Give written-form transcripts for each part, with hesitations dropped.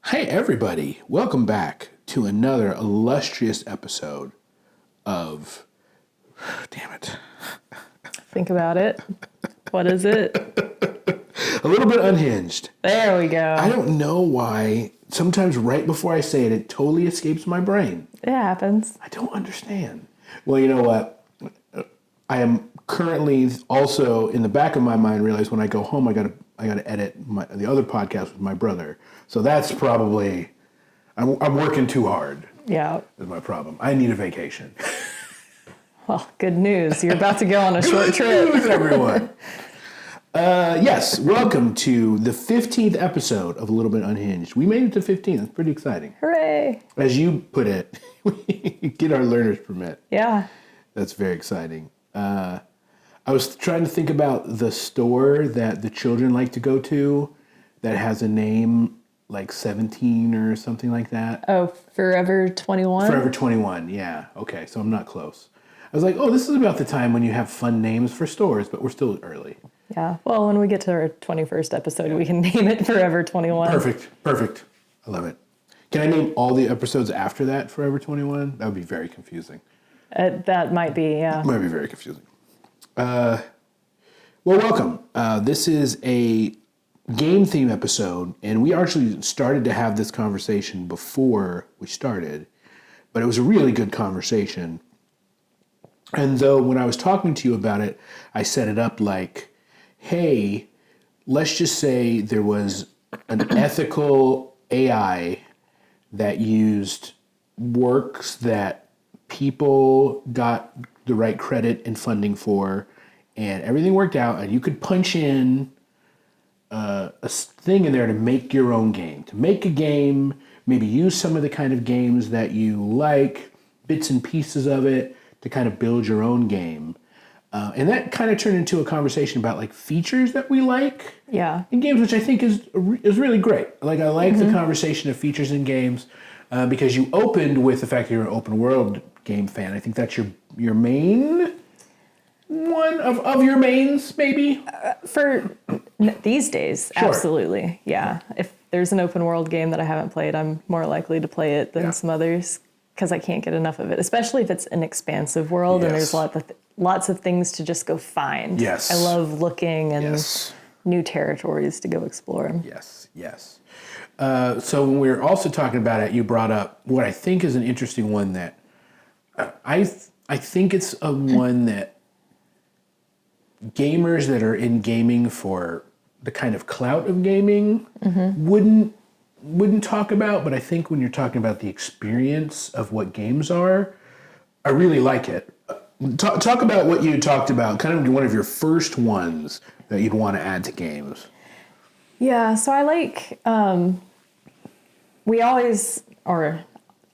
Hey everybody, welcome back to another illustrious episode of, damn it. Think about it. What is it? A little bit unhinged. There we go. I don't know why, sometimes right before I say it, it totally escapes my brain. It happens. I don't understand. Well, you know what? I am currently also in the back of my mind realize when I go home I gotta edit the other podcast with my brother. So that's probably I'm working too hard. Yeah. Is my problem. I need a vacation. Well, good news. You're about to go on a short trip. Good news, everyone. Yes, welcome to the 15th episode of A Little Bit Unhinged. We made it to 15. It's pretty exciting. Hooray. As you put it, we get our learner's permit. Yeah. That's very exciting. I was trying to think about the store that the children like to go to that has a name like 17 or something like that. Oh, Forever 21? Forever 21, yeah. Okay, so I'm not close. I was like, oh, this is about the time when you have fun names for stores, but we're still early. Yeah. Well, when we get to our 21st episode, we can name it Forever 21. Perfect. I love it. Can I name all the episodes after that Forever 21? That would be very confusing. That might be, yeah. Might be very confusing. Well, welcome. This is a game theme episode, and we actually started to have this conversation before we started, but it was a really good conversation. And though when I was talking to you about it, I set it up like, hey, let's just say there was an ethical AI that used works that people got the right credit and funding for, and everything worked out, and you could punch in a thing in there to make your own game. To make a game, maybe use some of the kind of games that you like, bits and pieces of it, to kind of build your own game. And that kind of turned into a conversation about like features that we like in games, which I think is really great. Like I like the conversation of features in games because you opened with the fact that you're an open world game fan. I think that's your main one of your mains, maybe? For these days, sure. Absolutely. Yeah. If there's an open world game that I haven't played, I'm more likely to play it than some others because I can't get enough of it, especially if it's an expansive world and there's lots of things to just go find. Yes. I love looking and new territories to go explore. Yes. So when we were also talking about it, you brought up what I think is an interesting one that I think it's a one that gamers that are in gaming for the kind of clout of gaming wouldn't talk about, but I think when you're talking about the experience of what games are, I really like it. Talk about what you talked about, kind of one of your first ones that you'd want to add to games. Yeah, so I like, we always, or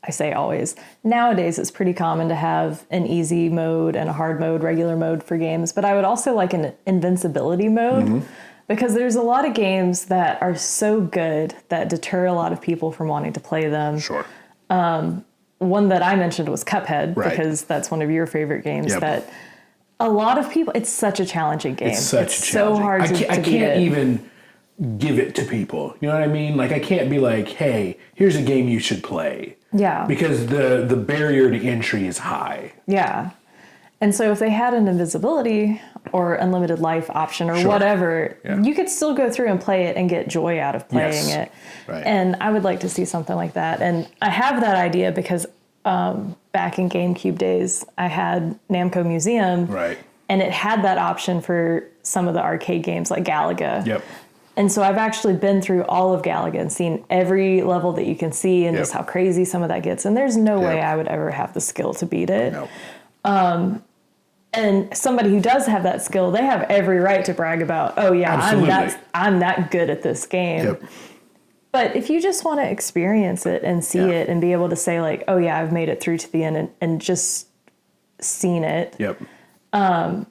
I say always, nowadays it's pretty common to have an easy mode and a hard mode, regular mode for games, but I would also like an invincibility mode because there's a lot of games that are so good that deter a lot of people from wanting to play them. Sure. One that I mentioned was Cuphead because that's one of your favorite games that a lot of people, it's such a challenging game. It's so hard to beat it. I can't even give it to people. You know what I mean? Like I can't be like, hey, here's a game you should play. Yeah. Because the barrier to entry is high. Yeah. And so if they had an invisibility or unlimited life option or whatever, you could still go through and play it and get joy out of playing it. Right. And I would like to see something like that. And I have that idea because back in GameCube days, I had Namco Museum. Right. And it had that option for some of the arcade games like Galaga. Yep. And so I've actually been through all of Galaga and seen every level that you can see and just how crazy some of that gets. And there's no way I would ever have the skill to beat it. No. And somebody who does have that skill, they have every right to brag about, oh yeah, I'm that good at this game. Yep. But if you just want to experience it and see it and be able to say like, oh yeah, I've made it through to the end and just seen it. Yep. I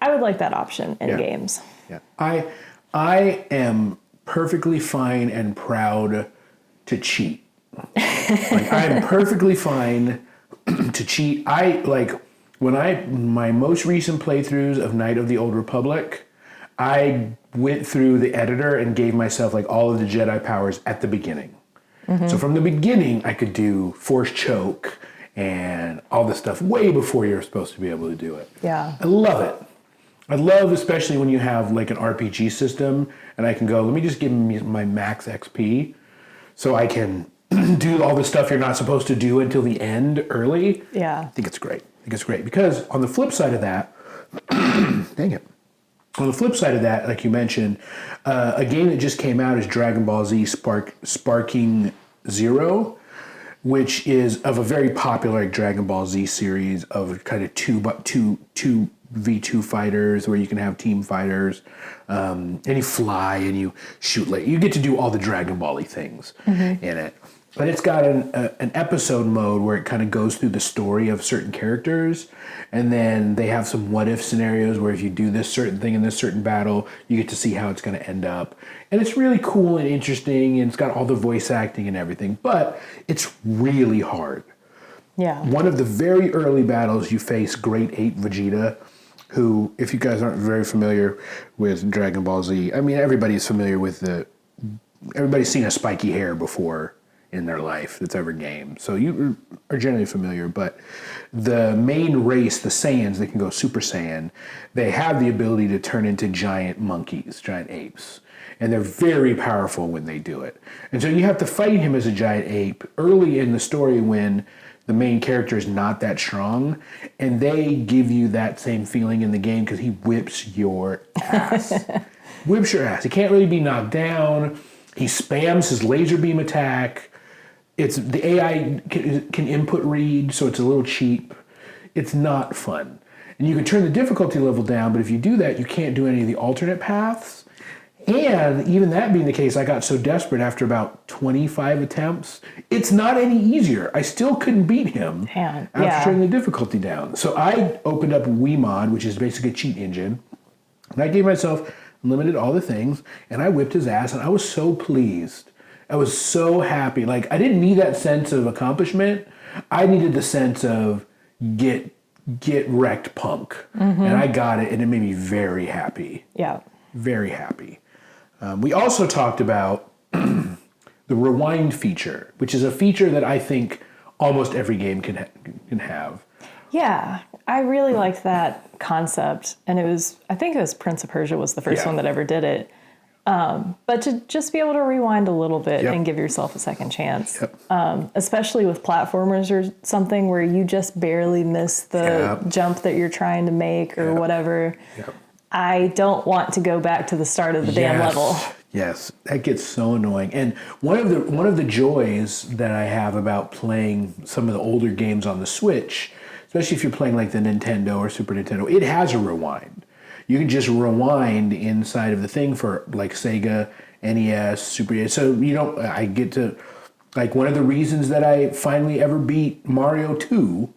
would like that option in games. Yeah. I am perfectly fine and proud to cheat. Like I am perfectly fine to cheat. My most recent playthroughs of Knight of the Old Republic, I went through the editor and gave myself like all of the Jedi powers at the beginning. So from the beginning, I could do force choke and all this stuff way before you're supposed to be able to do it. Yeah. I love it. I love, especially when you have like an RPG system and I can go, let me just give me my max XP so I can do all the stuff you're not supposed to do until the end early. Yeah. I think it's great. Because on the flip side of that, dang it. On the flip side of that, like you mentioned, a game that just came out is Dragon Ball Z Sparking Zero, which is of a very popular like, Dragon Ball Z series of kind of two V2 fighters where you can have team fighters, and you fly and you shoot. Like you get to do all the Dragon Ball-y things in it. But it's got an episode mode where it kind of goes through the story of certain characters, and then they have some what-if scenarios where if you do this certain thing in this certain battle, you get to see how it's going to end up. And it's really cool and interesting, and it's got all the voice acting and everything, but it's really hard. Yeah. One of the very early battles, you face Great Ape Vegeta, who, if you guys aren't very familiar with Dragon Ball Z, I mean, everybody's familiar with everybody's seen a spiky hair before in their life that's ever gamed. So you are generally familiar, but the main race, the Saiyans, they can go Super Saiyan, they have the ability to turn into giant monkeys, giant apes. And they're very powerful when they do it. And so you have to fight him as a giant ape early in the story when the main character is not that strong, and they give you that same feeling in the game because he whips your ass. Whips your ass. He can't really be knocked down. He spams his laser beam attack. It's the AI can input read, so it's a little cheap. It's not fun. And you can turn the difficulty level down, but if you do that, you can't do any of the alternate paths. And even that being the case, I got so desperate after about 25 attempts, it's not any easier. I still couldn't beat him after turning the difficulty down. So I opened up WeMod, which is basically a cheat engine, and I gave myself unlimited all the things, and I whipped his ass, and I was so pleased. I was so happy. Like, I didn't need that sense of accomplishment. I needed the sense of get wrecked, punk. And I got it, and it made me very happy. Yeah. Very happy. We also talked about the rewind feature, which is a feature that I think almost every game can have. Yeah, I really liked that concept, and I think it was Prince of Persia was the first one that ever did it. But to just be able to rewind a little bit and give yourself a second chance, especially with platformers or something where you just barely miss the jump that you're trying to make or whatever. I don't want to go back to the start of the damn level. Yes, that gets so annoying. And one of the joys that I have about playing some of the older games on the Switch, especially if you're playing like the Nintendo or Super Nintendo, it has a rewind. You can just rewind inside of the thing for like Sega, NES, Super NES. So I get to, like one of the reasons that I finally ever beat Mario 2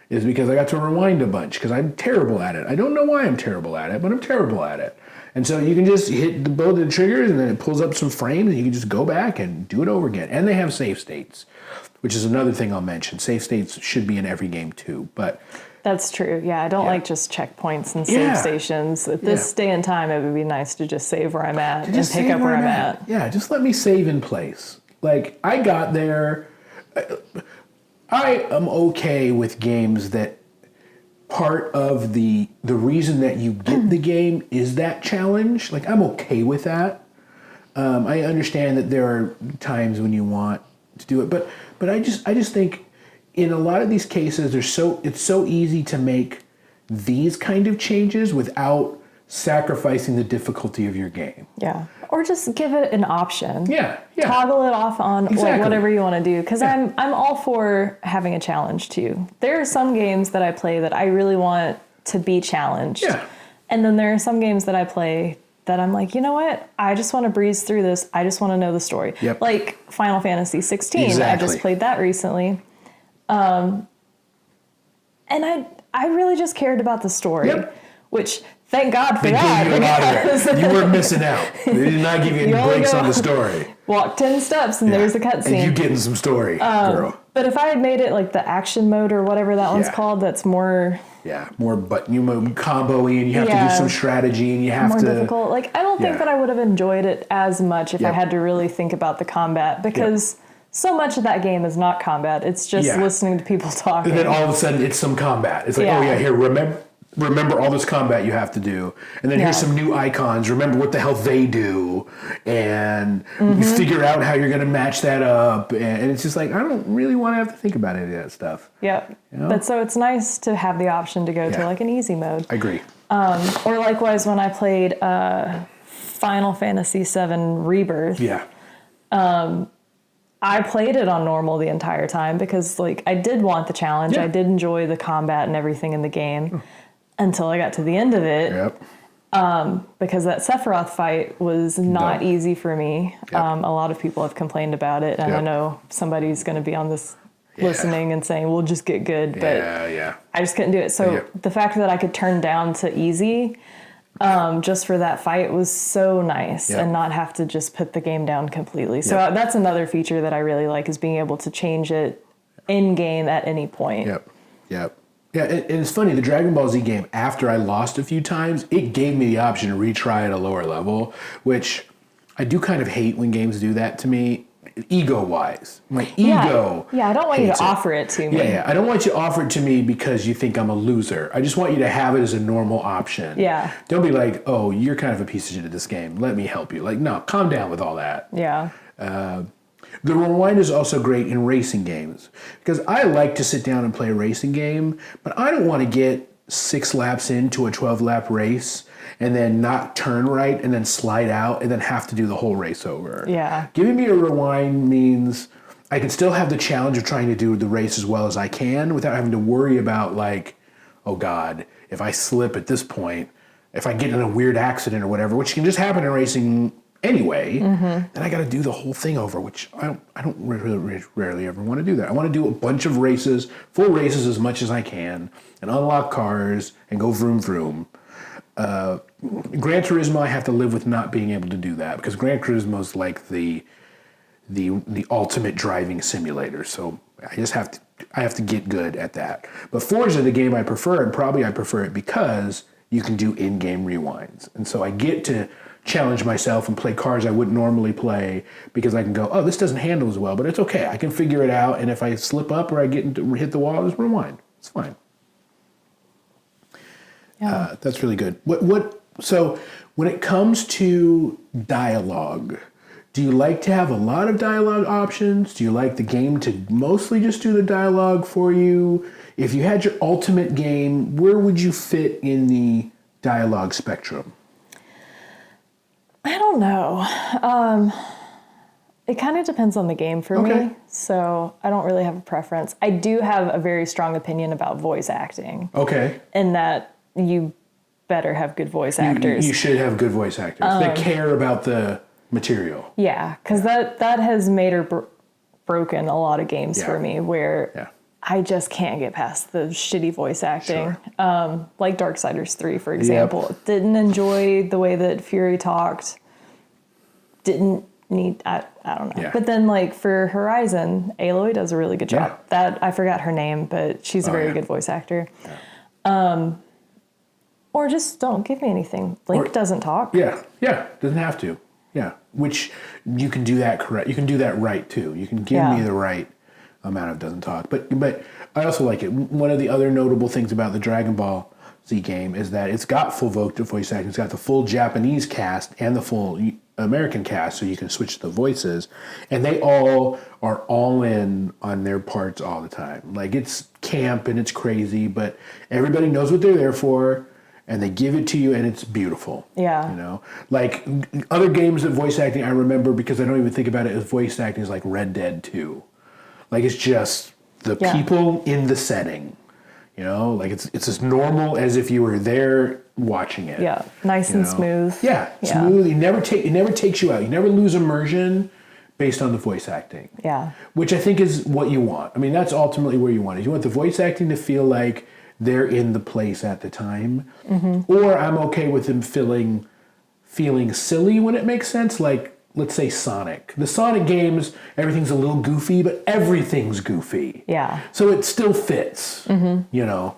is because I got to rewind a bunch because I'm terrible at it. I don't know why I'm terrible at it, but I'm terrible at it. And so you can just hit both of the triggers and then it pulls up some frames and you can just go back and do it over again. And they have save states, which is another thing I'll mention. Save states should be in every game too, but... That's true. Yeah, I don't like just checkpoints and save stations. At this day and time, it would be nice to just save where I'm at and pick up where I'm at. Yeah, just let me save in place. Like, I got there... I am okay with games that part of the reason that you get the game is that challenge. Like, I'm okay with that. I understand that there are times when you want to do it, but I just think in a lot of these cases, it's so easy to make these kind of changes without sacrificing the difficulty of your game. Yeah. Or just give it an option. Yeah. Toggle it off on whatever you want to do. Because I'm all for having a challenge too. There are some games that I play that I really want to be challenged. Yeah. And then there are some games that I play that I'm like, you know what? I just want to breeze through this. I just want to know the story. Yep. Like Final Fantasy 16. Exactly. I just played that recently. And I really just cared about the story. Yep. Which... Thank God for that. You were missing out. They did not give you any breaks on the story. Walk 10 steps and there's a cutscene. And you getting some story, girl. But if I had made it like the action mode or whatever that one's called, that's more... Yeah, more combo-y and you have to do some strategy and you have more difficult. Like, I don't think that I would have enjoyed it as much if I had to really think about the combat because so much of that game is not combat. It's just listening to people talking. And then all of a sudden it's some combat. It's like, oh yeah, here, remember all this combat you have to do. And then here's some new icons. Remember what the hell they do. And you figure out how you're going to match that up. And it's just like, I don't really want to have to think about any of that stuff. Yep. You know? But so it's nice to have the option to go to like an easy mode. I agree. Or likewise, when I played Final Fantasy VII Rebirth. Yeah. I played it on normal the entire time because like I did want the challenge. I did enjoy the combat and everything in the game until I got to the end of it. Yep. Because that Sephiroth fight was not easy for me. Yep. A lot of people have complained about it, and I know somebody's going to be on this listening and saying, "We'll just get good," but I just couldn't do it. So the fact that I could turn down to easy just for that fight was so nice, and not have to just put the game down completely. So that's another feature that I really like, is being able to change it in game at any point. Yeah, and it's funny, the Dragon Ball Z game, after I lost a few times, it gave me the option to retry at a lower level, which I do kind of hate when games do that to me, ego-wise. My ego I don't want you to offer it to me. I don't want you to offer it to me because you think I'm a loser. I just want you to have it as a normal option. Yeah. Don't be like, oh, you're kind of a piece of shit at this game. Let me help you. Like, no, calm down with all that. Yeah. The rewind is also great in racing games because I like to sit down and play a racing game, but I don't want to get 6 laps into a 12-lap race and then not turn right and then slide out and then have to do the whole race over. Yeah. Giving me a rewind means I can still have the challenge of trying to do the race as well as I can without having to worry about like, oh God, if I slip at this point, if I get in a weird accident or whatever, which can just happen in racing anyway, then I got to do the whole thing over, which I don't really rarely ever want to do that. I want to do a bunch of races, full races as much as I can, and unlock cars and go vroom vroom. Gran Turismo, I have to live with not being able to do that because Gran Turismo is like the ultimate driving simulator. So I have to get good at that. But Forza, the game I prefer, and probably I prefer it because you can do in-game rewinds, and so I get to challenge myself and play cars I wouldn't normally play because I can go, oh, this doesn't handle as well, but it's okay. I can figure it out, and if I slip up or I hit the wall, I'll just rewind. It's fine. Yeah. That's really good. So when it comes to dialogue, do you like to have a lot of dialogue options? Do you like the game to mostly just do the dialogue for you? If you had your ultimate game, where would you fit in the dialogue spectrum? I don't know. It kind of depends on the game for me, so I don't really have a preference. I do have a very strong opinion about voice acting. Okay. In that you better have good voice actors. You should have good voice actors that care about the material. Yeah, because that has made or broken a lot of games for me where I just can't get past the shitty voice acting. Sure. Like Darksiders 3, for example. Yep. Didn't enjoy the way that Fury talked. Didn't need, I don't know. Yeah. But then like for Horizon, Aloy does a really good job. That I forgot her name, but she's a very good voice actor. Yeah. Or just don't give me anything. Link doesn't talk. Yeah, doesn't have to. Yeah, which you can do that correct. You can do that right too. You can give me the right amount of doesn't talk. But I also like it. One of the other notable things about the Dragon Ball Z game is that it's got full voice acting. It's got the full Japanese cast and the full American cast, so you can switch the voices, and they all are all in on their parts all the time. Like it's camp and it's crazy, but everybody knows what they're there for. And they give it to you, and it's beautiful. Yeah. You know? Like, other games of voice acting I remember, because I don't even think about it as voice acting, is like Red Dead 2. Like, it's just the people in the setting. You know? Like, it's as normal as if you were there watching it. Yeah. Nice and smooth. Yeah. Smooth. It never takes you out. You never lose immersion based on the voice acting. Yeah. Which I think is what you want. I mean, that's ultimately where you want it. You want the voice acting to feel like they're in the place at the time. Mm-hmm. Or I'm okay with them feeling silly when it makes sense. Like, let's say Sonic. The Sonic games, everything's a little goofy, but everything's goofy. Yeah. So it still fits, you know.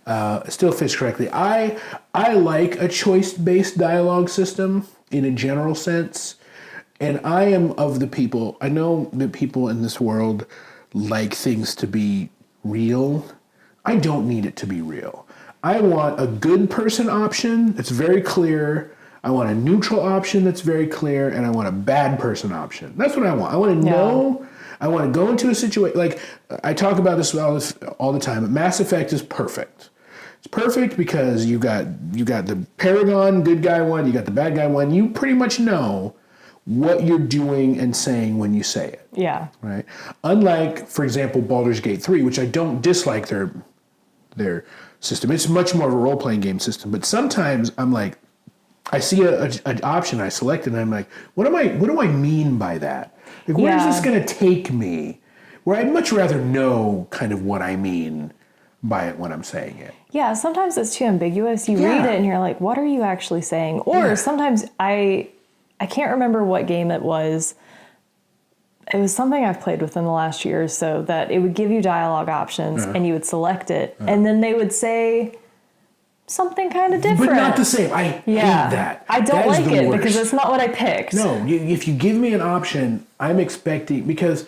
It still fits correctly. I like a choice-based dialogue system in a general sense. And I am of the people, I know that people in this world like things to be real. I don't need it to be real. I want a good person option that's very clear. I want a neutral option that's very clear. And I want a bad person option. That's what I want. I want to know. I want to go into a situation. Like, I talk about this all the time. Mass Effect is perfect. It's perfect because you got the Paragon good guy one, you got the bad guy one. You pretty much know what you're doing and saying when you say it. Yeah. Right? Unlike, for example, Baldur's Gate 3, which I don't dislike their system. It's much more of a role-playing game system. But sometimes I'm like, I see an option, I select it, and I'm like, what do I mean by that? Like, where is this going to take me? Where I'd much rather know kind of what I mean by it when I'm saying it. Yeah, sometimes it's too ambiguous. You read it and you're like, what are you actually saying? Or sometimes I can't remember what game it was. It was something I've played within the last year or so that it would give you dialogue options and you would select it and then they would say something kind of different. But not the same. I hate that. I don't like it because it's not what I picked. No, if you give me an option, I'm expecting, because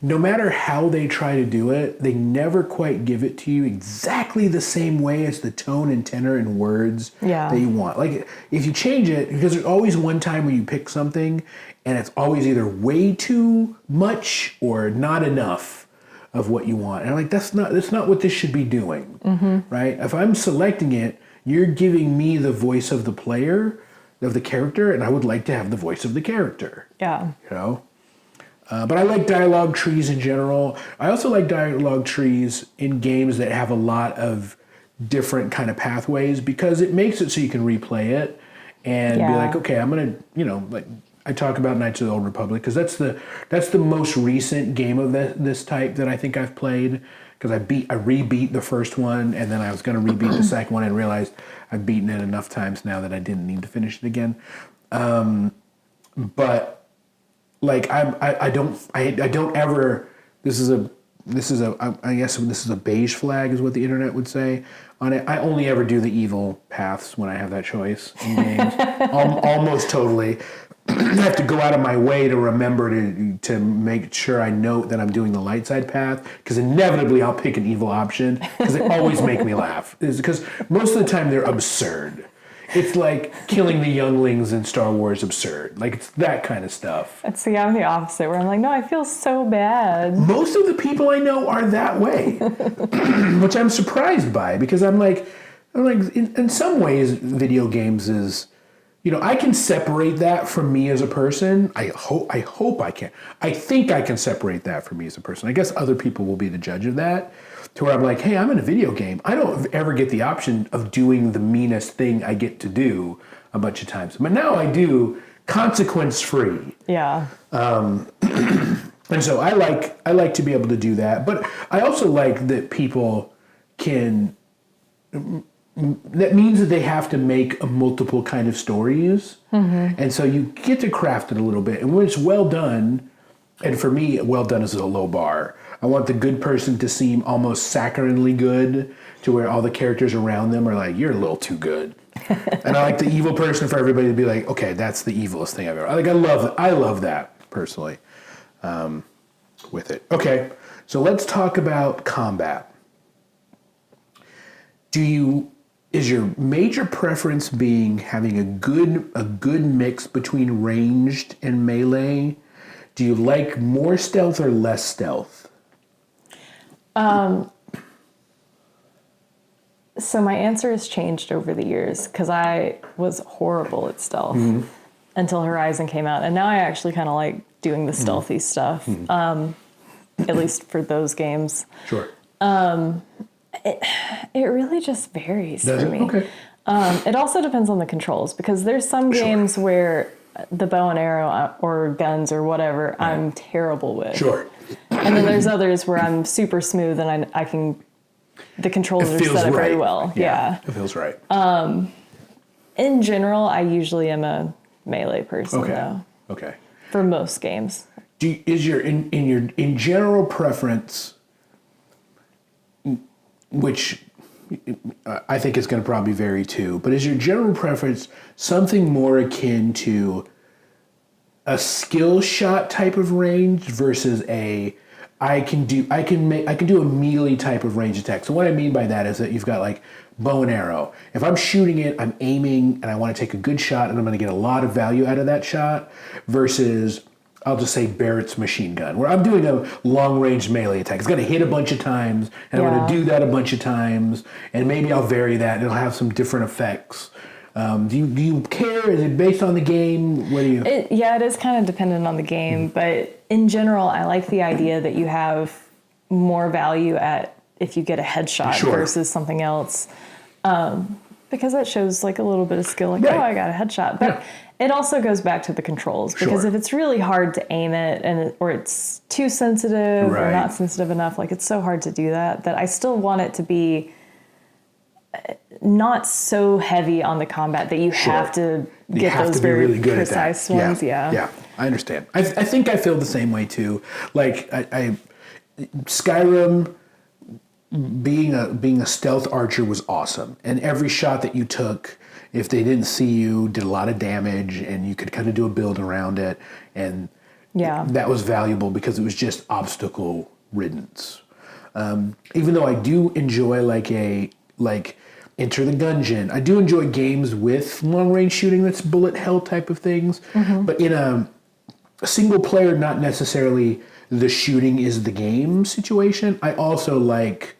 no matter how they try to do it, they never quite give it to you exactly the same way as the tone and tenor and words that you want. Like, if you change it, because there's always one time when you pick something and it's always either way too much or not enough of what you want. And I'm like, that's not what this should be doing, right? If I'm selecting it, you're giving me the voice of the player, of the character, and I would like to have the voice of the character. Yeah. You know? But I like dialogue trees in general. I also like dialogue trees in games that have a lot of different kind of pathways, because it makes it so you can replay it and be like, okay, I'm going to, like I talk about Knights of the Old Republic because that's the most recent game of this type that I think I've played, because I rebeat the first one, and then I was going to rebeat the second one and realized I've beaten it enough times now that I didn't need to finish it again. But like I don't ever. This is a I guess this is a beige flag is what the internet would say on it. I only ever do the evil paths when I have that choice in games. Almost totally. I have to go out of my way to remember to make sure I note that I'm doing the light side path, because inevitably I'll pick an evil option because they always make me laugh. It's because most of the time they're absurd. It's like killing the younglings in Star Wars absurd. Like, it's that kind of stuff. I'm the opposite, where I'm like, no, I feel so bad. Most of the people I know are that way, which I'm surprised by, because I'm like in some ways, video games is, I can separate that from me as a person. I hope I can. I think I can separate that from me as a person. I guess other people will be the judge of that. To where I'm like, hey, I'm in a video game. I don't ever get the option of doing the meanest thing I get to do a bunch of times. But now I do, consequence-free. Yeah. And so I like to be able to do that. But I also like that people can... That means that they have to make multiple kind of stories. Mm-hmm. And so you get to craft it a little bit. And when it's well done, and for me, well done is a low bar. I want the good person to seem almost saccharinely good, to where all the characters around them are like, you're a little too good. And I like the evil person for everybody to be like, okay, that's the evilest thing I've ever. I love that personally with it. Okay, so let's talk about combat. Is your major preference being having a good mix between ranged and melee? Do you like more stealth or less stealth? So my answer has changed over the years, because I was horrible at stealth until Horizon came out. And now I actually kind of like doing the stealthy stuff, at least for those games. Sure. It really just varies Does for it? me. Okay. It also depends on the controls, because there's some games where the bow and arrow or guns or whatever I'm terrible with. Sure. And then there's others where I'm super smooth and I can, the controls are set up very well. Yeah. It feels right. In general, I usually am a melee person though. Okay. For most games. Is your in general preference, which I think is going to probably vary too, but is your general preference something more akin to a skill shot type of range versus I can do a melee type of range attack. So what I mean by that is that you've got like bow and arrow. If I'm shooting it, I'm aiming and I want to take a good shot and I'm going to get a lot of value out of that shot versus I'll just say Barrett's machine gun, where I'm doing a long-range melee attack. It's going to hit a bunch of times, and I'm going to do that a bunch of times, and maybe I'll vary that, and it'll have some different effects. Do you care? Is it based on the game? What do you? It is kind of dependent on the game, but in general, I like the idea that you have more value if you get a headshot versus something else, because that shows like a little bit of skill. Like, oh, I got a headshot, but it also goes back to the controls because if it's really hard to aim it or it's too sensitive or not sensitive enough, like it's so hard to do that I still want it to be not so heavy on the combat that you have to get those very really good precise ones. Yeah, I understand. I think I feel the same way too. Like I Skyrim, being a stealth archer was awesome, and every shot that you took, if they didn't see you, did a lot of damage, and you could kind of do a build around it, and that was valuable because it was just obstacle riddance. Even though I do enjoy like Enter the Gungeon, I do enjoy games with long range shooting that's bullet hell type of things, but in a single player, not necessarily the shooting is the game situation. I also like,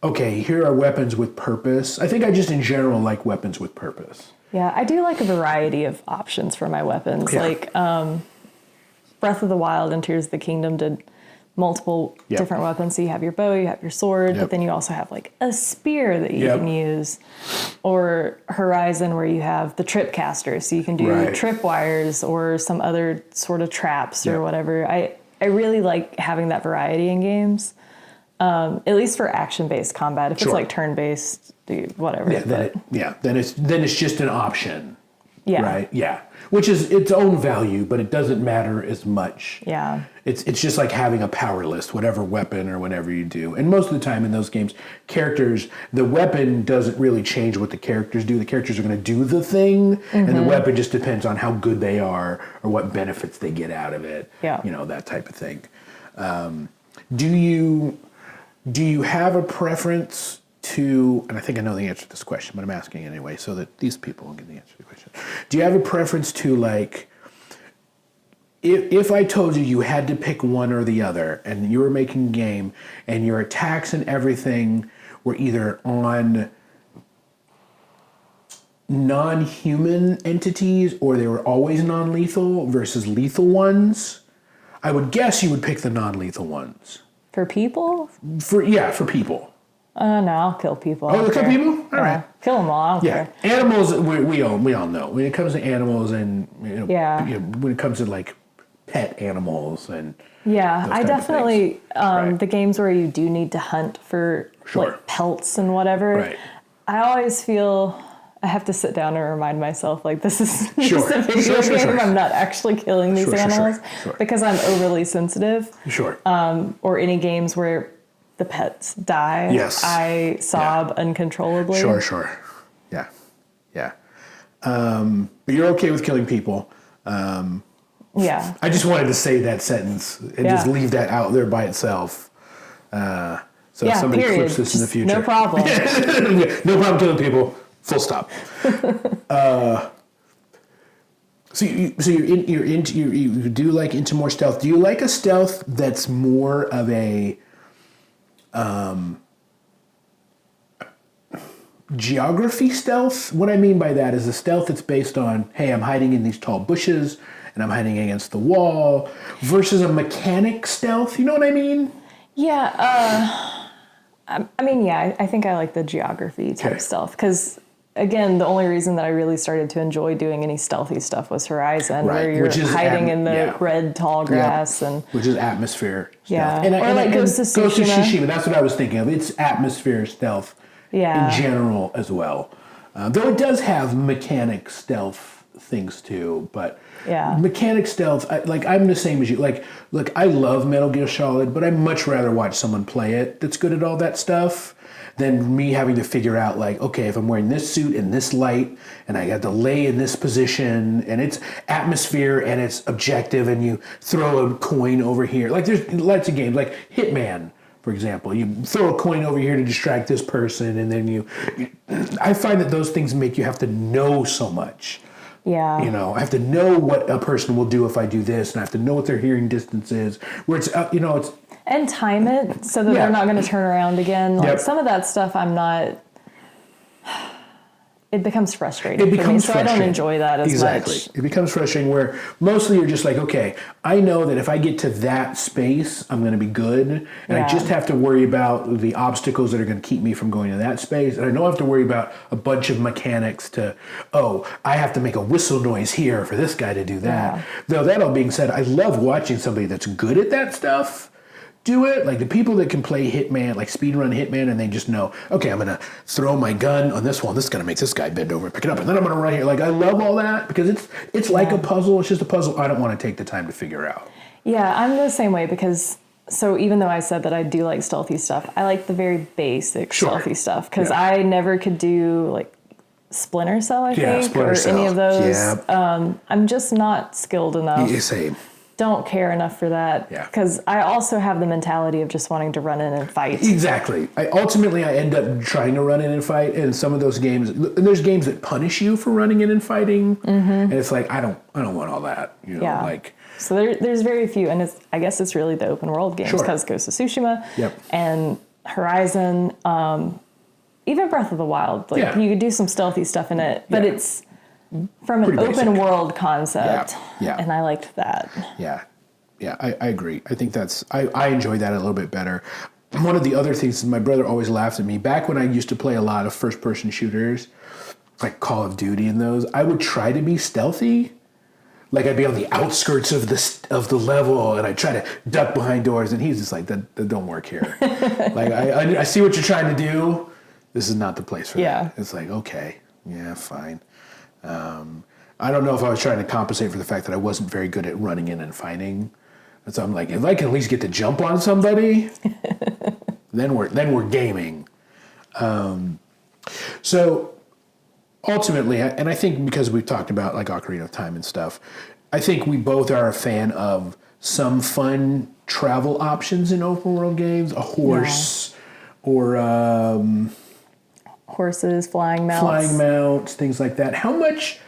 okay, here are weapons with purpose. I think I just in general like weapons with purpose. Yeah, I do like a variety of options for my weapons. Yeah. Like Breath of the Wild and Tears of the Kingdom did multiple different weapons. So you have your bow, you have your sword, but then you also have like a spear that you can use. Or Horizon, where you have the trip caster, so you can do tripwires or some other sort of traps or whatever. I really like having that variety in games, at least for action-based combat. If it's like turn-based, whatever. Then it's just an option. Yeah. Right. Yeah. Which is its own value, but it doesn't matter as much. Yeah. It's just like having a power list, whatever weapon or whatever you do. And most of the time in those games, the weapon doesn't really change what the characters do. The characters are going to do the thing, and the weapon just depends on how good they are or what benefits they get out of it. Yeah. That type of thing. Do you have a preference to, and I think I know the answer to this question, but I'm asking anyway so that these people will get the answer to the question. Do you have a preference to, like, if I told you had to pick one or the other and you were making a game and your attacks and everything were either on non-human entities or they were always non-lethal versus lethal ones, I would guess you would pick the non-lethal ones. For people? For people. No, I'll kill people. Oh, you'll kill people? All right. Kill them all. I don't care. Animals, we all know. When it comes to animals and, when it comes to, like, pet animals and... Yeah, I definitely... the games where you do need to hunt for, like, pelts and whatever, I always feel... I have to sit down and remind myself, like, this is just a video game. I'm not actually killing these animals because I'm overly sensitive. Or any games where... the pets die. Yes. I sob uncontrollably. Sure. Yeah. But you're okay with killing people. Yeah. I just wanted to say that sentence and just leave that out there by itself. So if somebody clips this in the future. No problem. No problem killing people. Full stop. So you do like into more stealth. Do you like a stealth that's more of a geography stealth? What I mean by that is a stealth that's based on, hey, I'm hiding in these tall bushes and I'm hiding against the wall, versus a mechanic stealth. You know what I mean? Yeah. I think I like the geography type stealth because, again, the only reason that I really started to enjoy doing any stealthy stuff was Horizon, where you're hiding in the red tall grass which is atmosphere stealth. Yeah, and Ghost of Tsushima. That's what I was thinking of. It's atmosphere stealth in general as well. Though it does have mechanic stealth things too. But Yeah. mechanic stealth, I'm the same as you. Like, look, I love Metal Gear Solid, but I'd much rather watch someone play it that's good at all that stuff than me having to figure out, like, okay, if I'm wearing this suit and this light and I got to lay in this position and it's atmosphere and it's objective and you throw a coin over here. Like, there's lots of games, like Hitman, for example. You throw a coin over here to distract this person, and then I find that those things make you have to know so much. Yeah. You know, I have to know what a person will do if I do this, and I have to know what their hearing distance is. Where it's, it's... And time it so that Yeah. they're not going to turn around again. Like Yep. some of that stuff I'm not... It becomes frustrating It for becomes me, so I frustrating. don't enjoy that as Exactly. much. It becomes frustrating where mostly you're just like, okay, I know that if I get to that space, I'm going to be good. And Yeah. I just have to worry about the obstacles that are going to keep me from going to that space. And I don't have to worry about a bunch of mechanics I have to make a whistle noise here for this guy to do that. Yeah. Though that all being said, I love watching somebody that's good at that stuff do it. Like the people that can play Hitman, like speedrun Hitman, and they just know, okay, I'm going to throw my gun on this wall. This is going to make this guy bend over and pick it up. And then I'm going to run here. Like, I love all that because it's like a puzzle. It's just a puzzle I don't want to take the time to figure out. Yeah, I'm the same way because... So even though I said that I do like stealthy stuff, I like the very basic stealthy stuff because I never could do like Splinter Cell, I think, Splinter or Cell. any of those. Yeah. I'm just not skilled enough. Yeah, same. Don't care enough for that because I also have the mentality of just wanting to run in and fight. Exactly. I end up trying to run in and fight, and some of those games, and there's games that punish you for running in and fighting, and it's like I don't want all that. Like. So there's very few, and I guess it's really the open world games because Ghost of Tsushima and Horizon, even Breath of the Wild. Like you could do some stealthy stuff in it, but it's from an open world concept, and I liked that. Yeah, I agree. I think I enjoy that a little bit better. One of the other things is my brother always laughs at me. Back when I used to play a lot of first person shooters, like Call of Duty and those, I would try to be stealthy. Like I'd be on the outskirts of the level, and I'd try to duck behind doors, and he's just like, that don't work here. Like I see what you're trying to do. This is not the place for that. It's like, okay, yeah, fine. I don't know if I was trying to compensate for the fact that I wasn't very good at running in and fighting. And so I'm like, if I can at least get to jump on somebody, then we're gaming. So ultimately, and I think because we've talked about like Ocarina of Time and stuff, I think we both are a fan of some fun travel options in open world games. A horse or horses, flying mounts, things like that. How much,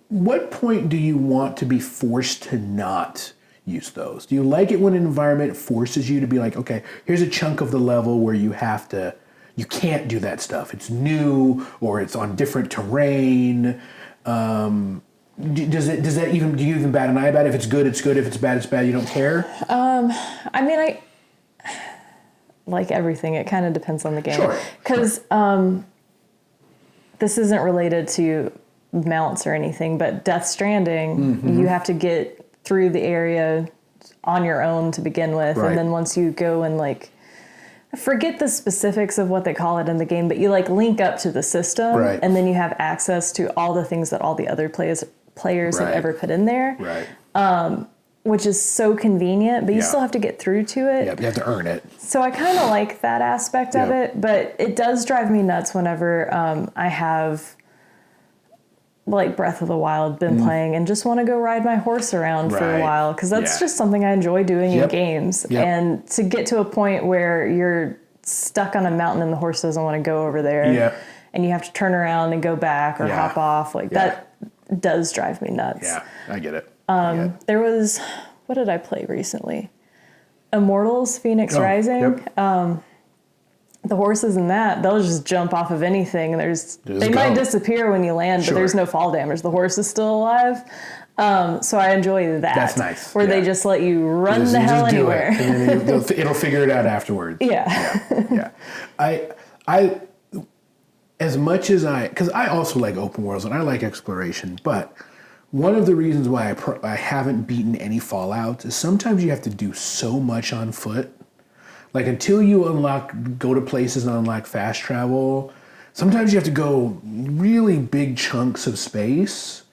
what point do you want to be forced to not use those? Do you like it when an environment forces you to be like, okay, here's a chunk of the level where you can't do that stuff. It's new or it's on different terrain. Do you even bat an eye about it? If it's good, it's good. If it's bad, it's bad. You don't care? I mean, I like everything. It kind of depends on the game. Sure. Because this isn't related to mounts or anything, but Death Stranding, you have to get through the area on your own to begin with. Right. And then once you go and like, I forget the specifics of what they call it in the game, but you like link up to the system and then you have access to all the things that all the other players have ever put in there. Right. Which is so convenient, but you still have to get through to it. Yeah, you have to earn it. So I kind of like that aspect of it, but it does drive me nuts whenever I have like Breath of the Wild been playing and just want to go ride my horse around for a while because that's just something I enjoy doing in games. And to get to a point where you're stuck on a mountain and the horse doesn't want to go over there and you have to turn around and go back or hop off, like that does drive me nuts. Yeah, I get it. There was, what did I play recently? Immortals, Phoenix Rising. The horses in that, they'll just jump off of anything. And they might disappear when you land, but there's no fall damage. The horse is still alive. So I enjoy that. That's nice. Where they just let you run the hell anywhere. And then it'll figure it out afterwards. Yeah. I as much as because I also like open worlds and I like exploration, but one of the reasons why I haven't beaten any Fallout is sometimes you have to do so much on foot. Like until you go to places and unlock fast travel, sometimes you have to go really big chunks of space.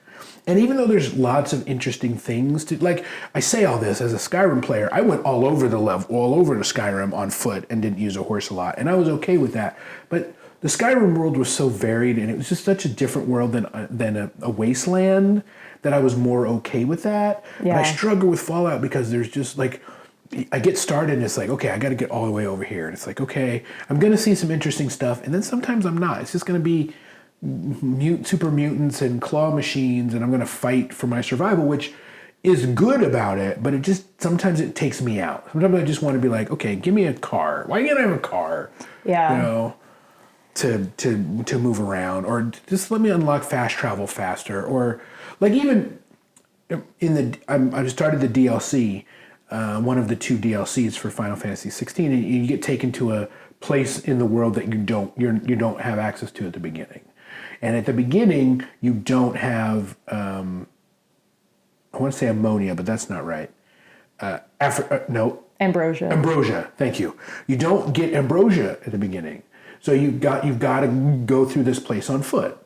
And even though there's lots of interesting things to, like, I say all this as a Skyrim player, I went all over the Skyrim on foot and didn't use a horse a lot, and I was okay with that. But the Skyrim world was so varied, and it was just such a different world than a wasteland, that I was more okay with that. Yeah. But I struggle with Fallout because there's just like, I get started and it's like, okay, I got to get all the way over here, and it's like, okay, I'm gonna see some interesting stuff, and then sometimes I'm not. It's just gonna be super mutants and claw machines, and I'm going to fight for my survival, which is good about it, but it just, sometimes it takes me out. Sometimes I just want to be like, okay, give me a car. Why can't I have a car? Yeah. You know, to move around, or just let me unlock fast travel faster, or like even I started the DLC, one of the 2 DLCs for Final Fantasy 16, and you get taken to a place in the world that you don't have access to at the beginning. And at the beginning, you don't have, I want to say ammonia, but that's not right. No. Ambrosia. Ambrosia, thank you. You don't get ambrosia at the beginning. So you've got to go through this place on foot.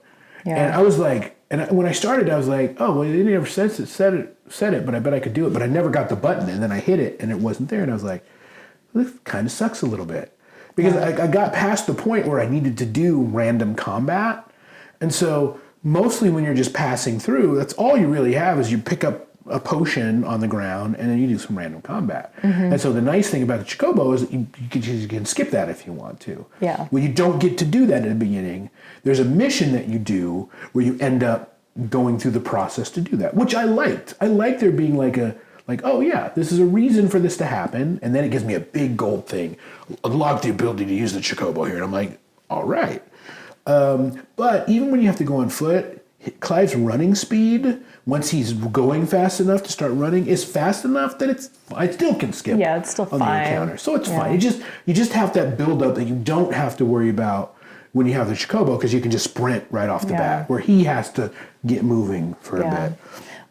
Yeah. And I was like, when I started, I was like, oh, well, they never said it, but I bet I could do it. But I never got the button, and then I hit it, and it wasn't there. And I was like, well, this kind of sucks a little bit. Because I got past the point where I needed to do random combat. And so mostly when you're just passing through, that's all you really have is you pick up a potion on the ground and then you do some random combat. Mm-hmm. And so the nice thing about the Chocobo is that you can skip that if you want to. Yeah. Well, you don't get to do that at the beginning. There's a mission that you do where you end up going through the process to do that, which I liked. I liked there being like, oh yeah, this is a reason for this to happen. And then it gives me a big gold thing. Unlock the ability to use the Chocobo here. And I'm like, all right. But even when you have to go on foot, Clive's running speed, once he's going fast enough to start running, is fast enough that I still can skip. Yeah, it's still on fine. The encounter. So it's fine. You just have that build up that you don't have to worry about when you have the Chocobo, because you can just sprint right off the bat, where he has to get moving for a bit.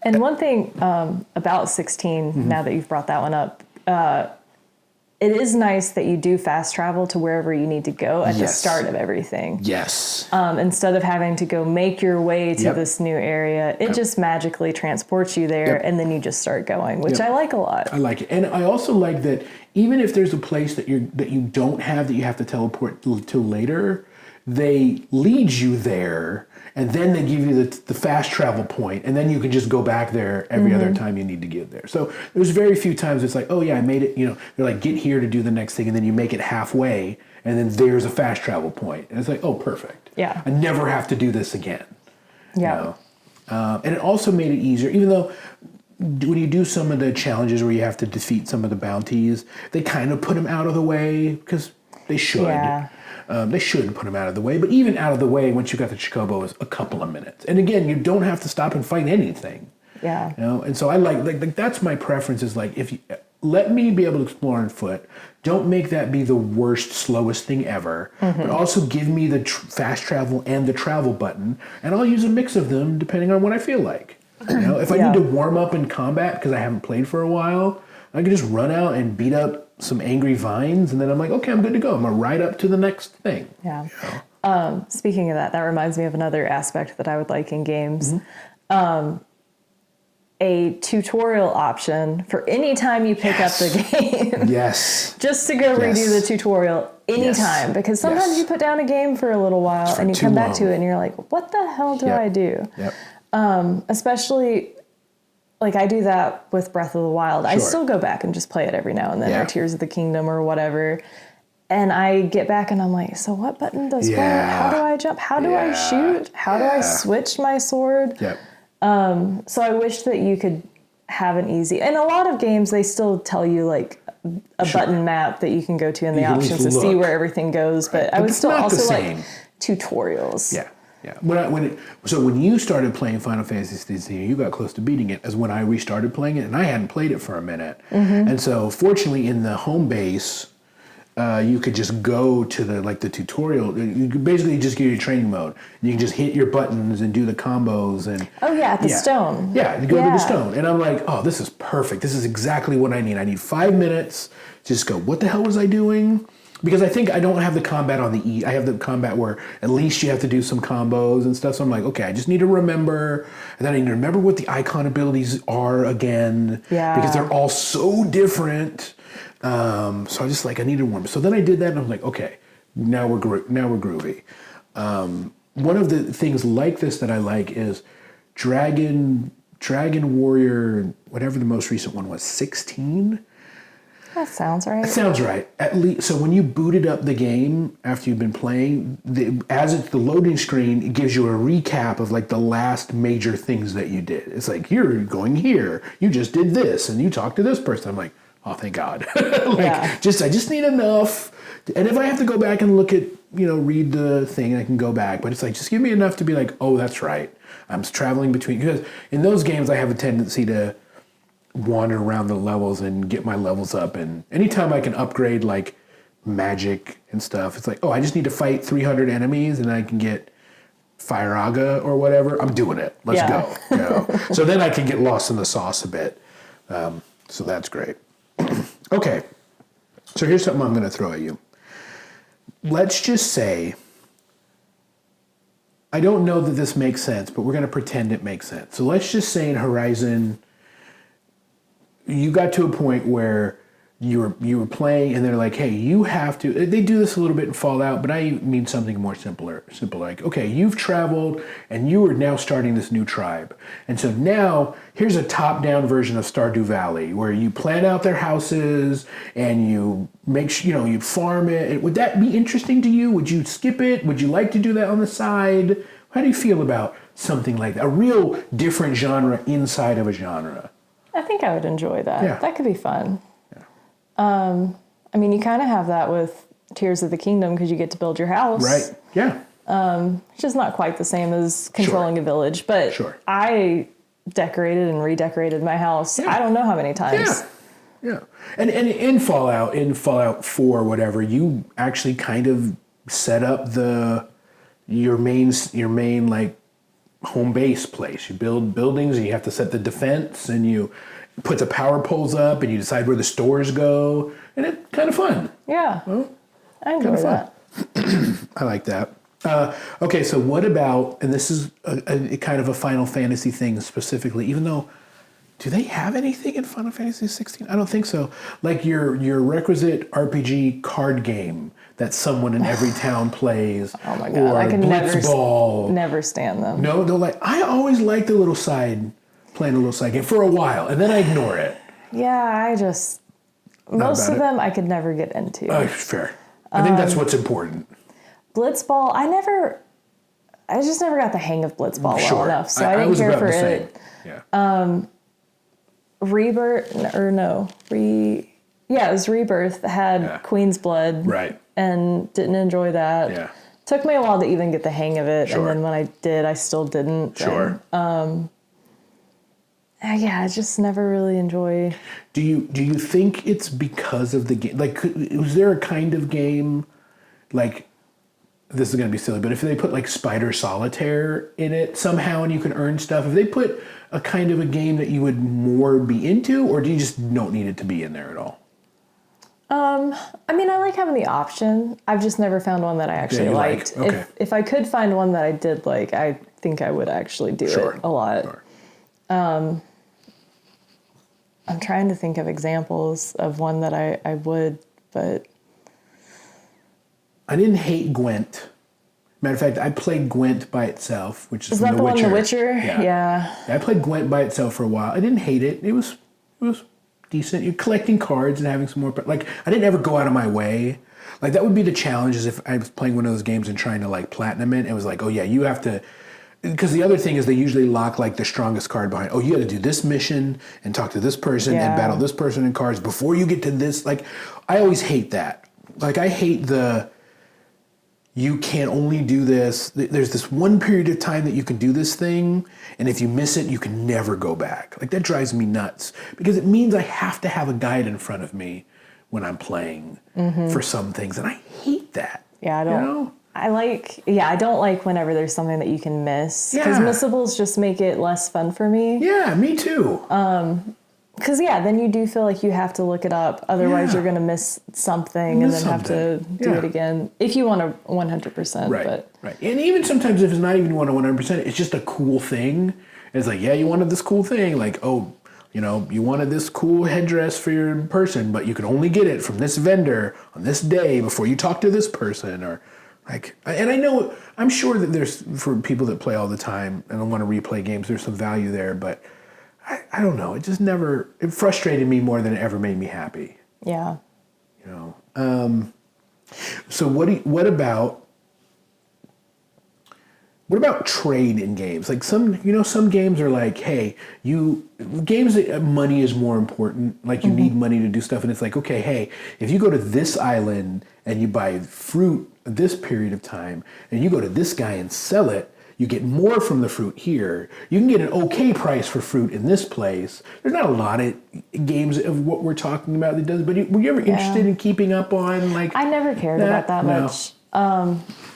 And one thing about 16, now that you've brought that one up, it is nice that you do fast travel to wherever you need to go at the start of everything. Yes. Instead of having to go make your way to this new area, it just magically transports you there, and then you just start going, which I like a lot. I like it. And I also like that even if there's a place that you don't have that you have to teleport to later, they lead you there, and then they give you the fast travel point, and then you can just go back there every other time you need to get there. So there's very few times it's like, oh yeah, I made it, they're like, get here to do the next thing, and then you make it halfway, and then there's a fast travel point. And it's like, oh, perfect. Yeah. I never have to do this again. Yeah. And it also made it easier, even though when you do some of the challenges where you have to defeat some of the bounties, they kind of put them out of the way, because they should. Yeah. They should put them out of the way, but even out of the way, once you got the Chocobo, is a couple of minutes. And again, you don't have to stop and fight anything. Yeah. And so I like that's my preference, is like, if you let me be able to explore on foot, don't make that be the worst, slowest thing ever, but also give me the fast travel and the travel button, and I'll use a mix of them depending on what I feel like. If I need to warm up in combat because I haven't played for a while, I can just run out and beat up some angry vines, and then I'm like, okay, I'm good to go. I'm going to ride up to the next thing. Yeah. Speaking of that reminds me of another aspect that I would like in games. A tutorial option for any time you pick up the game. Yes. Just to go redo the tutorial anytime. Because sometimes you put down a game for a little while and you come back to it and you're like, what the hell do I do? Yep. Especially... like, I do that with Breath of the Wild. Sure. I still go back and just play it every now and then, or Tears of the Kingdom or whatever. And I get back and I'm like, so what button does what? How do I jump? How do I shoot? How do I switch my sword? Yep. So I wish that you could have an easy... And a lot of games, they still tell you, like, a button map that you can go to in the options to see where everything goes. But I would still also like tutorials. Yeah. Yeah. When you started playing Final Fantasy 16, you got close to beating it, as when I restarted playing it, and I hadn't played it for a minute. And so fortunately in the home base, you could just go to the tutorial. You could basically just get your training mode. You can just hit your buttons and do the combos and at the stone. Yeah, you go to the stone. And I'm like, oh, this is perfect. This is exactly what I need. I need 5 minutes to just go, what the hell was I doing? because I think I don't have the combat on the E. I have the combat where at least you have to do some combos and stuff. So I'm like, okay, I just need to remember, and then I need to remember what the icon abilities are again. Yeah. Because they're all so different. So I just like I needed one. So then I did that, and I'm like, okay, now we're groovy. One of the things like this that I like is Dragon Warrior, whatever the most recent one was, 16. That sounds right. That sounds right. At least, so when you booted up the game after you've been playing, as it's the loading screen, it gives you a recap of like the last major things that you did. It's like, you're going here, you just did this, and you talked to this person. I'm like, oh, thank God. I just need enough. And if I have to go back and look at, read the thing, I can go back. But it's like, just give me enough to be like, oh, that's right. I'm traveling between, because in those games I have a tendency to wander around the levels and get my levels up, and anytime I can upgrade like magic and stuff, it's like, oh, I just need to fight 300 enemies and I can get Firaga or whatever, I'm doing it. Let's go. So then I can get lost in the sauce a bit. So that's great. Okay, so here's something I'm going to throw at you. Let's just say, I don't know that this makes sense, but we're going to pretend it makes sense. So let's just say in Horizon, you got to a point where you were playing and they're like, hey, you have to, they do this a little bit in Fallout, but I mean something more simple, like, okay, you've traveled and you are now starting this new tribe. And so now here's a top-down version of Stardew Valley where you plan out their houses and you make sure, you farm it. Would that be interesting to you? Would you skip it? Would you like to do that on the side? How do you feel about something like that? A real different genre inside of a genre. I think I would enjoy that. Yeah. That could be fun. Yeah. I mean, you kind of have that with Tears of the Kingdom because you get to build your house. Right. Yeah. It's just not quite the same as controlling a village, but I decorated and redecorated my house. I don't know how many times. Yeah. And in Fallout 4, whatever, you actually kind of set up your main like home base place. You build buildings and you have to set the defense and you put the power poles up and you decide where the stores go, and it's kind of fun. Yeah. Well, I enjoy that. I like that. Okay, so what about, and this is a kind of a Final Fantasy thing specifically, even though, do they have anything in Final Fantasy 16? I don't think so. Like your requisite RPG card game that someone in every town plays. Oh my God, or I can never stand them. No, I always liked playing a little side game for a while, and then I ignore it. Yeah, most of them I could never get into. Fair. I think that's what's important. Blitzball, I just never got the hang of Blitzball well enough, so I didn't care for it. Yeah. Rebirth, it was Rebirth, had Queen's Blood. Right. And didn't enjoy that. Yeah. Took me a while to even get the hang of it, Sure. and then when I did, I still didn't. Sure. And, I just never really enjoy. Do you think it's because of the game? Like, was there a kind of game, like, this is going to be silly, but if they put like Spider Solitaire in it somehow and you can earn stuff, if they put a kind of a game that you would more be into, or do you just don't need it to be in there at all? I mean, I like having the option. I've just never found one that I actually liked. Okay. If I could find one that I did like, I think I would actually do it a lot. Sure. I'm trying to think of examples of one that I would, but... I didn't hate Gwent. Matter of fact, I played Gwent by itself, which is that from the The Witcher. one, The Witcher? Yeah. I played Gwent by itself for a while. I didn't hate it. It was decent. You're collecting cards and having some more, but like I didn't ever go out of my way. Like that would be the challenge, is if I was playing one of those games and trying to like platinum it. It was like, oh yeah, you have to, because the other thing is they usually lock like the strongest card behind. Oh, you got to do this mission and talk to this person and battle this person in cards before you get to this. Like I always hate that. Like I hate you can only do this. There's this one period of time that you can do this thing, and if you miss it, you can never go back. Like that drives me nuts, because it means I have to have a guide in front of me when I'm playing for some things, and I hate that. Yeah, I don't. You know? I don't like whenever there's something that you can miss, because missables just make it less fun for me. Yeah, me too. Because, then you do feel like you have to look it up. Otherwise, you're going to miss something and then have to do it again. If you want to 100%. Right. And even sometimes if it's not even 100%, it's just a cool thing. It's like, you wanted this cool thing. Like, you wanted this cool headdress for your person, but you could only get it from this vendor on this day before you talk to this person. Or like, and I'm sure that there's, for people that play all the time and don't want to replay games, there's some value there, but I don't know. It just it frustrated me more than it ever made me happy. Yeah. So what about trade in games? Like some games are like, hey, games that money is more important. Like you need money to do stuff. And it's like, okay, hey, if you go to this island and you buy fruit this period of time and you go to this guy and sell it, you get more from the fruit here. You can get an okay price for fruit in this place. There's not a lot of games of what we're talking about that does, but were you ever interested in keeping up on like... I never cared about that much.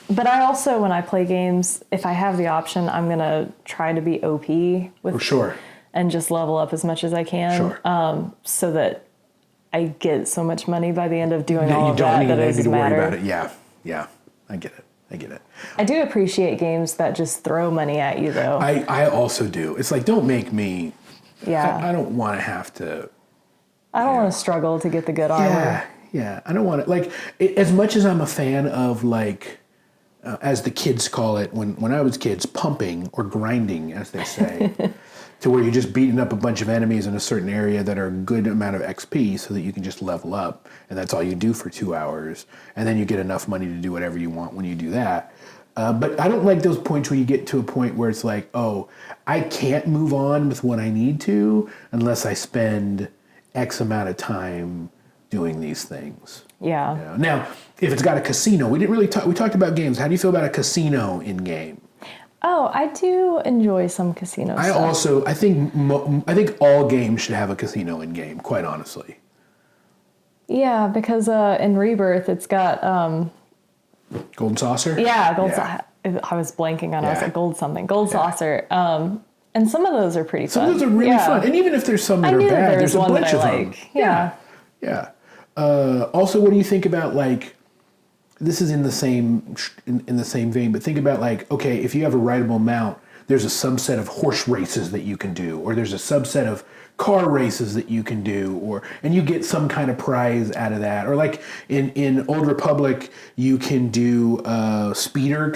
But I also, when I play games, if I have the option, I'm going to try to be OP with and just level up as much as I can so that I get so much money by the end of doing all of that that it doesn't matter. Worry about it. Yeah. I get it. I do appreciate games that just throw money at you, though. I also do. It's like, don't make me... Yeah. I don't want to have to... I don't want to struggle to get the good armor. Yeah. I don't want to... Like, as much as I'm a fan of, like, as the kids call it, when I was kids, pumping or grinding, as they say, to where you're just beating up a bunch of enemies in a certain area that are a good amount of XP so that you can just level up, and that's all you do for 2 hours, and then you get enough money to do whatever you want when you do that. But I don't like those points where you get to a point where it's like, oh, I can't move on with what I need to unless I spend X amount of time doing these things. Yeah. Now, if it's got a casino, we talked about games. How do you feel about a casino in game? Oh, I do enjoy some casino stuff. I think all games should have a casino in game, quite honestly. Yeah, because in Rebirth, it's got... Golden Saucer? Yeah, Saucer. I was blanking on it. I was like, Gold Saucer. And some of those are pretty fun. Some of those are really fun. And even if there's some that are bad, there's a bunch of them. Yeah. Also, what do you think about, like... This is in the same vein, but think about, like, okay, if you have a rideable mount, there's a subset of horse races that you can do, or there's a subset of car races that you can do, and you get some kind of prize out of that. Or like in Old Republic, you can do speeder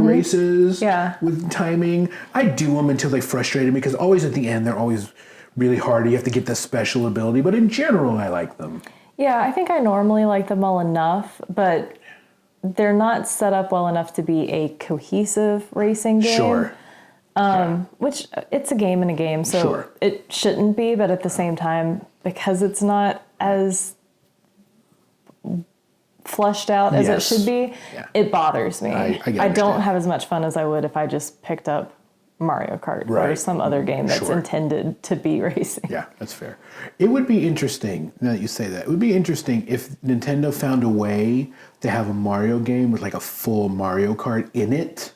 races with timing. I do them until they frustrated me, because always at the end they're always really hard. You have to get the special ability, but in general, I like them. Yeah, I think I normally like them well enough, but they're not set up well enough to be a cohesive racing game. Which it's a game in a game, so it shouldn't be, but at the same time, because it's not as fleshed out as it should be, it bothers me. I don't have as much fun as I would if I just picked up Mario Kart or some other game that's intended to be racing. Yeah, that's fair. It would be interesting, now that you say that, it would be interesting if Nintendo found a way to have a Mario game with like a full Mario Kart in it.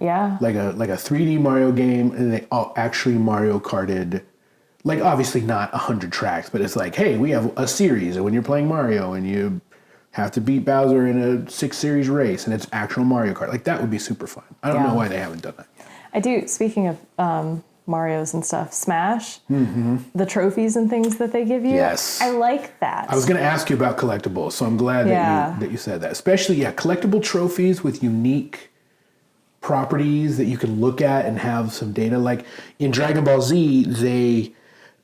Yeah. Like a 3D Mario game, and they all actually Mario Karted, like obviously not 100 tracks, but it's like, hey, we have a series, and when you're playing Mario and you have to beat Bowser in a 6 series race, and it's actual Mario Kart. Like, that would be super fun. I don't know why they haven't done that. I do, speaking of Marios and stuff, Smash, the trophies and things that they give you. Yes. I like that. I was going to ask you about collectibles, so I'm glad that you said that. Especially, collectible trophies with unique properties that you can look at and have some data. Like in Dragon Ball Z, they,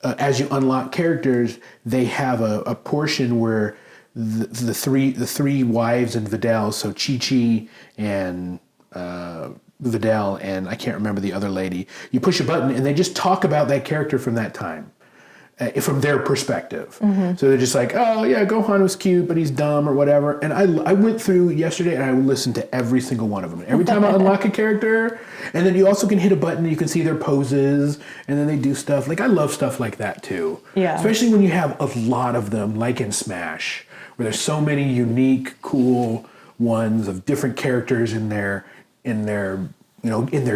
as you unlock characters, they have a portion where the three wives and Videl, so Chi-Chi and Videl, and I can't remember the other lady. You push a button, and they just talk about that character from that time, from their perspective. So they're just like, oh, yeah, Gohan was cute, but he's dumb or whatever. And I went through yesterday, and I listened to every single one of them. Every time I unlock a character, and then you also can hit a button, and you can see their poses, and then they do stuff. Like, I love stuff like that, too. Yeah. Especially when you have a lot of them, like in Smash, where there's so many unique, cool ones of different characters in their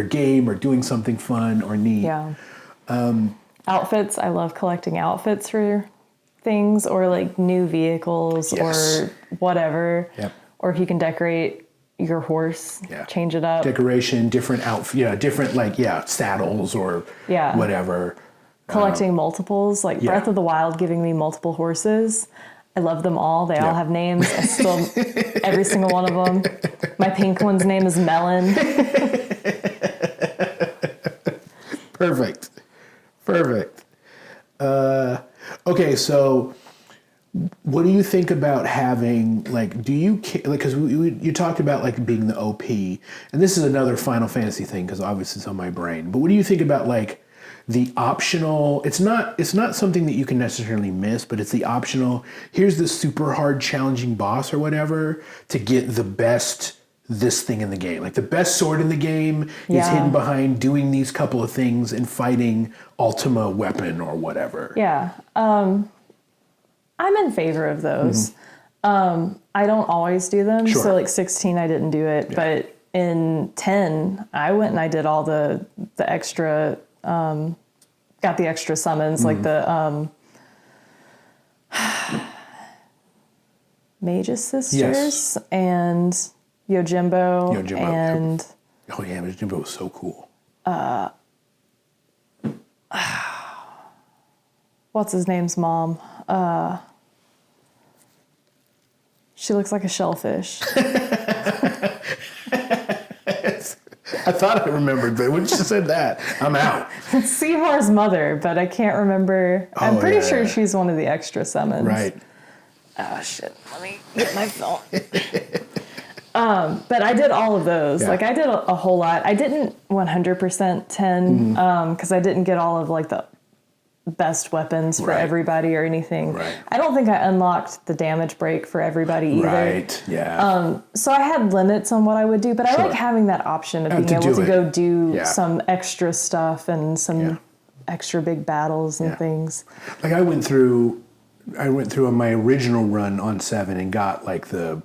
game or doing something fun or neat. Yeah. Outfits. I love collecting outfits for things or like new vehicles or whatever. Yep. Or if you can decorate your horse, change it up. Decoration, different outfit, different saddles or whatever. Collecting multiples, like Breath of the Wild giving me multiple horses. I love them all. They all have names. I still, every single one of them. My pink one's name is Melon. Perfect. Okay, so what do you think about having, like, do you, like, because you talked about, like, being the OP, and this is another Final Fantasy thing, because obviously it's on my brain, but what do you think about, like, the optional, it's not something that you can necessarily miss, but it's the optional, here's this super hard challenging boss or whatever to get the best this thing in the game. Like the best sword in the game is hidden behind doing these couple of things and fighting Ultima weapon or whatever. Yeah. I'm in favor of those. I don't always do them. Sure. So like 16, I didn't do it, but in 10, I went and I did all the extra, got the extra summons, like the Mage's Sisters and Yojimbo. And oh yeah, Yojimbo was so cool. What's his name's mom? She looks like a shellfish. I thought I remembered, but when you said that, I'm out. It's Seymour's mother, but I can't remember. I'm pretty sure she's one of the extra summons. Right. Oh, shit. Let me get my phone. But I did all of those. Yeah. Like, I did a whole lot. I didn't 100% 10 because I didn't get all of, like, the best weapons for everybody or anything. Right. I don't think I unlocked the damage break for everybody either. Right, yeah. So I had limits on what I would do, but I like having that option of being able to go do some extra stuff and some extra big battles and things. Like I went through on my original run on 7 and got like the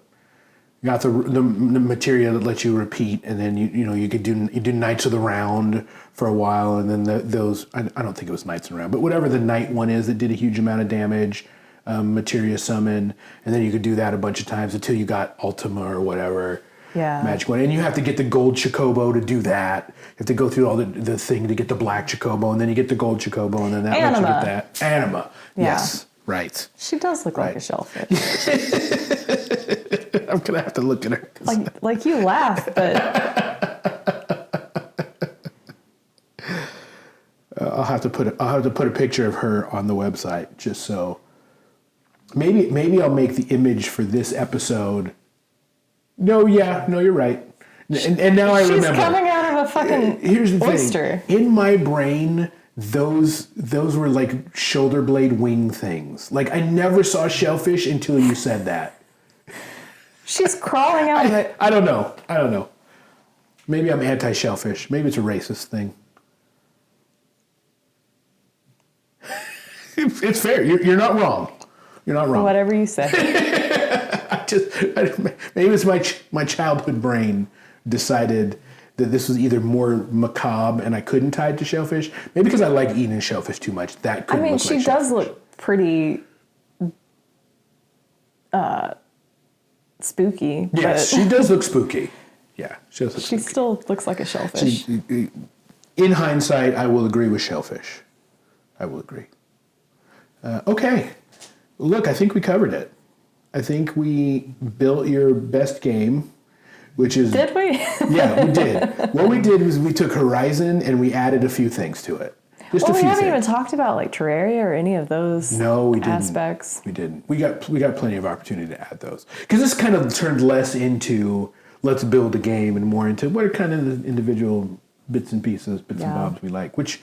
material that lets you repeat, and then you could do Knights of the Round for a while, and then those I don't think it was Knights of the Round, but whatever the Knight one is that did a huge amount of damage, materia summon, and then you could do that a bunch of times until you got Ultima or whatever. Yeah. Magic one, and you have to get the gold Chocobo to do that. You have to go through all the thing to get the black Chocobo, and then you get the gold Chocobo, and then that lets you get that Anima. Yeah. Yes, right. She does look like a shellfish. I'm gonna have to look at her. Like you laugh, but I'll have to put a picture of her on the website just so. Maybe I'll make the image for this episode. No, you're right. And now I remember. She's coming out of a fucking Here's the oyster. Thing. In my brain, those were like shoulder blade wing things. Like I never saw shellfish until you said that. She's crawling out of it. I don't know. Maybe I'm anti-shellfish. Maybe it's a racist thing. It's fair. You're not wrong. You're not wrong. Whatever you say. Maybe it's my childhood brain decided that this was either more macabre and I couldn't tie it to shellfish. Maybe because I like eating shellfish too much. That could look she like does look pretty spooky. Yes, she does look spooky. Yeah, she does look spooky. She still looks like a shellfish. In hindsight, I will agree with shellfish. I will agree. Okay. Look, I think we covered it. I think we built your best game, which is... Did we? Yeah, we did. What we did was we took Horizon and we added a few things to it. Just a few things. We haven't even talked about like Terraria or any of those aspects. We didn't. We got plenty of opportunity to add those. Because this kind of turned less into let's build a game and more into what are kind of the individual bits and pieces, and bobs we like, which...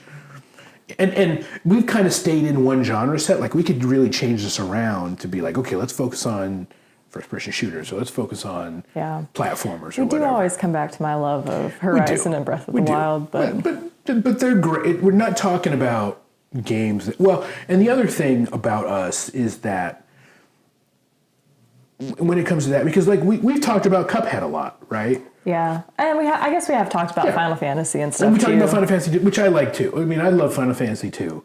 And we've kind of stayed in one genre set. Like we could really change this around to be like, okay, let's focus on first-person shooters, or let's focus on platformers. We do always come back to my love of Horizon and Breath of the Wild, but they're great. We're not talking about games. And the other thing about us is that when it comes to that, because like we've talked about Cuphead a lot, right? Yeah, and I guess we have talked about Final Fantasy and stuff And we too. talked about Final Fantasy 2, which I like too. I mean, I love Final Fantasy 2,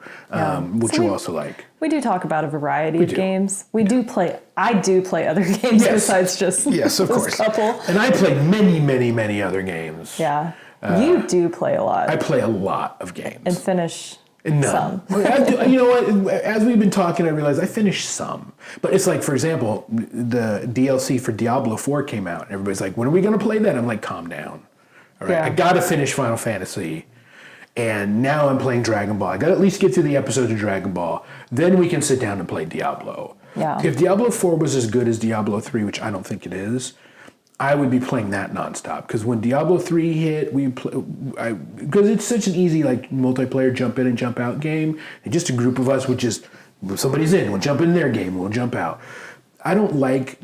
which So you also like. We do talk about a variety of do. games. We do play. I do play other games besides just Yes, of this course. couple. And I play many, many, many other games. Yeah, you do play a lot I play a lot of games. and finish None. some. You know what? As we've been talking, I realized I finished some. But it's like, for example, the DLC for Diablo 4 came out. And everybody's like, when are we going to play that? I'm like, calm down. All right, Yeah. I got to finish Final Fantasy. And now I'm playing Dragon Ball. I got to at least get through the episodes of Dragon Ball. Then we can sit down and play Diablo. Yeah. If Diablo 4 was as good as Diablo 3, which I don't think it is, I would be playing that nonstop. Because when Diablo 3 hit, because it's such an easy like multiplayer jump in and jump out game. And just a group of us would just, if somebody's in, we'll jump in their game, we'll jump out. I don't like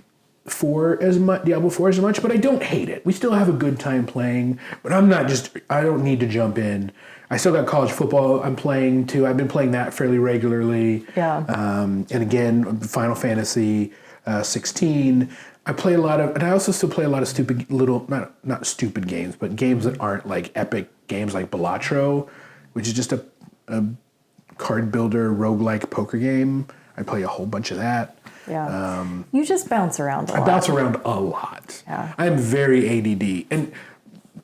Diablo 4 as much, but I don't hate it. We still have a good time playing. But I don't need to jump in. I still got college football I'm playing too. I've been playing that fairly regularly. Yeah. And again, Final Fantasy 16. I play a lot of, and I also still play a lot of stupid little, not stupid games, but games that aren't like epic games like Balatro, which is just a card builder roguelike poker game. I play a whole bunch of that. Yeah. You just bounce around a lot. I bounce around a lot. Yeah. I am very ADD. And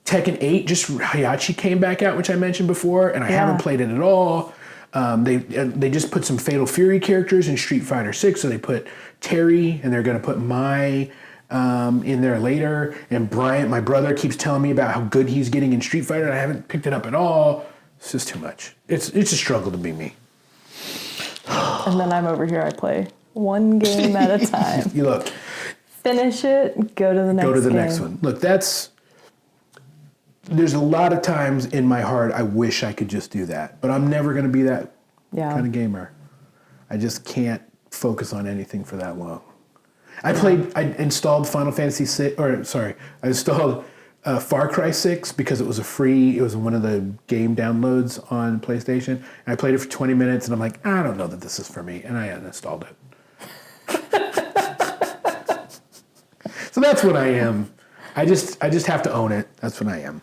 Tekken 8, just Hayachi came back out, which I mentioned before, and I haven't played it at all. They just put some Fatal Fury characters in Street Fighter 6, so they put Terry, and they're going to put Mai in there later. And Bryant, my brother, keeps telling me about how good he's getting in Street Fighter, and I haven't picked it up at all. It's just too much. It's a struggle to be me. And then I'm over here. I play one game at a time. You look. Finish it. Go to the next. Go to the game. next one. Look, there's a lot of times in my heart I wish I could just do that, but I'm never going to be that kind of gamer. I just can't focus on anything for that long. I installed Final Fantasy 6, I installed Far Cry 6 because it was it was one of the game downloads on PlayStation, and I played it for 20 minutes, and I'm like, I don't know that this is for me, and I uninstalled it. So that's what I am. I just have to own it. That's what I am.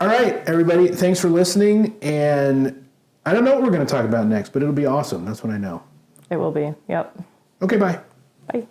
All right, everybody. Thanks for listening. And I don't know what we're going to talk about next, but it'll be awesome. That's what I know. It will be. Yep. Okay, bye. Bye.